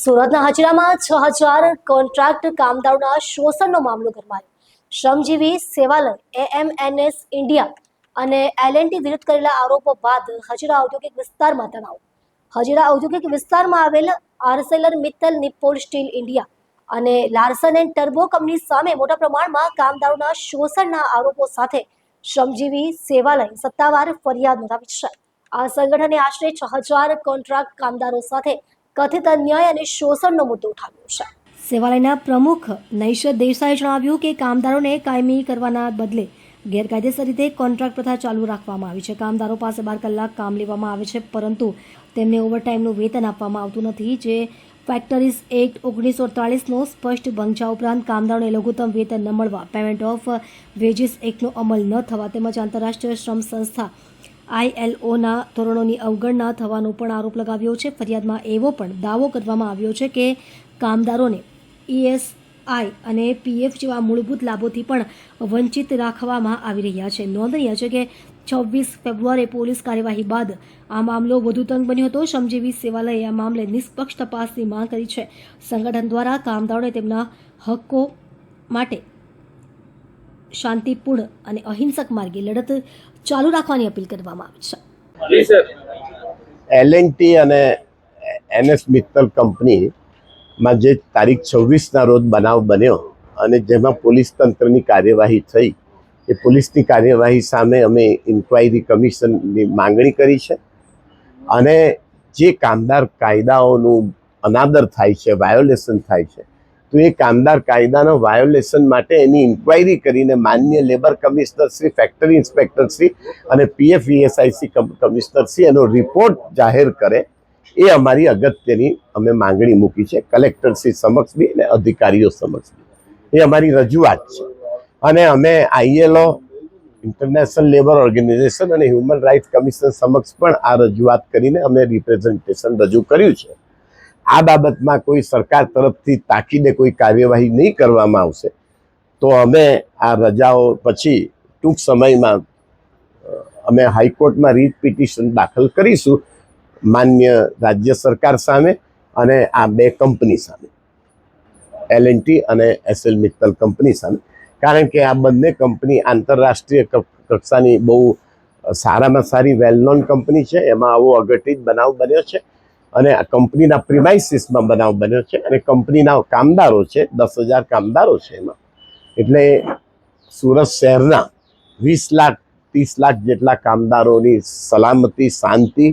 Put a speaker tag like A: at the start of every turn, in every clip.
A: સુરતના હજીરામાં 6000 કોન્ટ્રાક્ટ કામદારોના શોષણનો મામલો ગરમાયો. શ્રમજીવી સેવાલય એએમએનએસ ઇન્ડિયા અને એલએનટી વિરુદ્ધ કરેલા આરોપો બાદ હજીરા ઔદ્યોગિક વિસ્તારમાં તણાવ. હજીરા ઔદ્યોગિક વિસ્તારમાં આવેલ Arcelor Mittal Nippon steel India અને લાર્સન એન્ડ ટર્બો કંપની સામે મોટા પ્રમાણમાં કામદારોના શોષણના આરોપો સાથે શ્રમજીવી સેવાલય સત્તાવાર ફરિયાદ નોંધાવી છે. આ સંગઠને આશરે 6000 કોન્ટ્રાક્ટ કામદારો સાથે કથિત અન્યાય અને શોષણનો મુદ્દો ઉઠાવ્યો છે. સેવાલયના પ્રમુખ નૈશ દેસાઈએ જણાવ્યું કે કામદારોને કાયમી કરવાના બદલે ગેરકાયદેસર રીતે કોન્ટ્રાક્ટ પ્રથા ચાલુ રાખવામાં આવી છે. કામદારો પાસે 12 કલાક કામ લેવામાં આવે છે, પરંતુ તેમને ઓવરટાઈમનું વેતન આપવામાં આવતું નથી, જે ફેક્ટરીઝ એક્ટ 1943નો સ્પષ્ટ ભંગ છે. ઉપરાંત કામદારોને લઘુત્તમ વેતન ન મળવા, પેમેન્ટ ઓફ વેજીસ એક્ટનો અમલ ન થવા તેમજ આંતરરાષ્ટ્રીય શ્રમ સંસ્થા ILOના ધોરણોની અવગણના થવાનો પણ આરોપ લગાવ્યો છે. ફરિયાદમાં એવો પણ દાવો કરવામાં આવ્યો છે કે કામદારોને ESI અને PF જેવા મૂળભૂત લાભોથી પણ વંચિત રાખવામાં આવી રહ્યા છે. નોંધનીય છે કે 26 ફેબ્રુઆરીએ પોલીસ કાર્યવાહી બાદ આ મામલો વધુ તંગ બન્યો હતો. શ્રમજીવી સેવાલયે આ મામલે નિષ્પક્ષ તપાસની માંગ કરી છે. સંગઠન દ્વારા કામદારોને તેમના હક્કો માટે શાંતિપૂર્ણ અને અહિંસક માર્ગે લડત ચાલુ રાખવાની અપીલ કરવામાં આવી છે.
B: એલએનટી અને એનએસ મિત્તલ કંપનીમાં જે તારીખ 26ના રોજ બનાવ બન્યો અને જેમાં પોલીસ તંત્રની કાર્યવાહી થઈ, એ પોલીસની કાર્યવાહી સામે અમે ઇન્ક્વાયરી કમિશનની માંગણી કરી છે અને જે કામદાર કાયદાઓનું અનાદર થાય છે, વાયોલેશન થાય છે, તો એ કામદાર કાયદાના વાયોલેશન માટે એની ઇન્ક્વાયરી કરીને માન્ય labour commissioner Shri, factory inspector Shri અને PFESIC કમિશનર શ્રી એનો રિપોર્ટ જાહેર કરે, એ અમારી અગત્યની અમે માંગણી મૂકી છે કલેક્ટર શ્રી સમક્ષ બી અને અધિકારીઓ સમક્ષ બી. એ અમારી રજૂઆત છે અને અમે ILO, ઇન્ટરનેશનલ લેબર ઓર્ગેનાઇઝેશન અને હ્યુમન રાઇટ્સ કમિશન સમક્ષ પણ આ રજૂઆત કરીને અમે રિપ્રેઝન્ટેશન રજૂ કર્યું છે. આ બાબતમાં કોઈ સરકાર તરફથી તાકીદે કોઈ કાર્યવાહી નહીં કરવામાં આવશે તો અમે આ રજાઓ પછી ટૂંક સમયમાં અમે હાઈકોર્ટમાં રીટ પિટિશન દાખલ કરીશું માન્ય રાજ્ય સરકાર સામે અને આ બે કંપની સામે, એલએનટી અને એસએલ મિત્તલ કંપની સામે. કારણ કે આ બંને કંપની આંતરરાષ્ટ્રીય કક્ષાની બહુ સારામાં સારી વેલ નોન કંપની છે. એમાં આવો અઘટિત બનાવ બન્યો છે અને આ કંપનીના પ્રિમાઇસીસમાં બનાવ બન્યો છે અને કંપનીના કામદારો છે, 10,000 કામદારો છે એમાં. એટલે સુરત શહેરના 20 લાખ 30 લાખ જેટલા કામદારોની સલામતી, શાંતિ,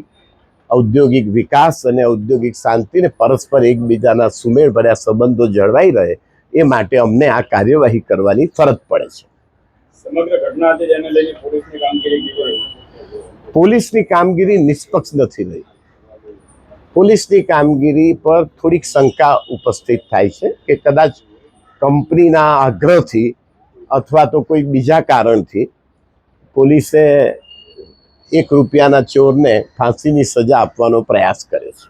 B: ઔદ્યોગિક વિકાસ અને ઔદ્યોગિક શાંતિને પરસ્પર એકબીજાના સુમેળભર્યા સંબંધો જળવાઈ રહે, એ માટે અમને આ કાર્યવાહી કરવાની ફરજ પડે છે.
C: સમગ્ર ઘટના હતી જેને લઈને
B: પોલીસની કામગીરી નિષ્પક્ષ નથી રહી. પોલીસની કામગીરી પર થોડીક શંકા ઉપસ્થિત થાય છે કે કદાચ કંપનીના આગ્રહથી અથવા તો કોઈ બીજા કારણથી પોલીસે 1 રૂપિયાના ચોરને ફાંસીની સજા આપવાનો પ્રયાસ કર્યો છે.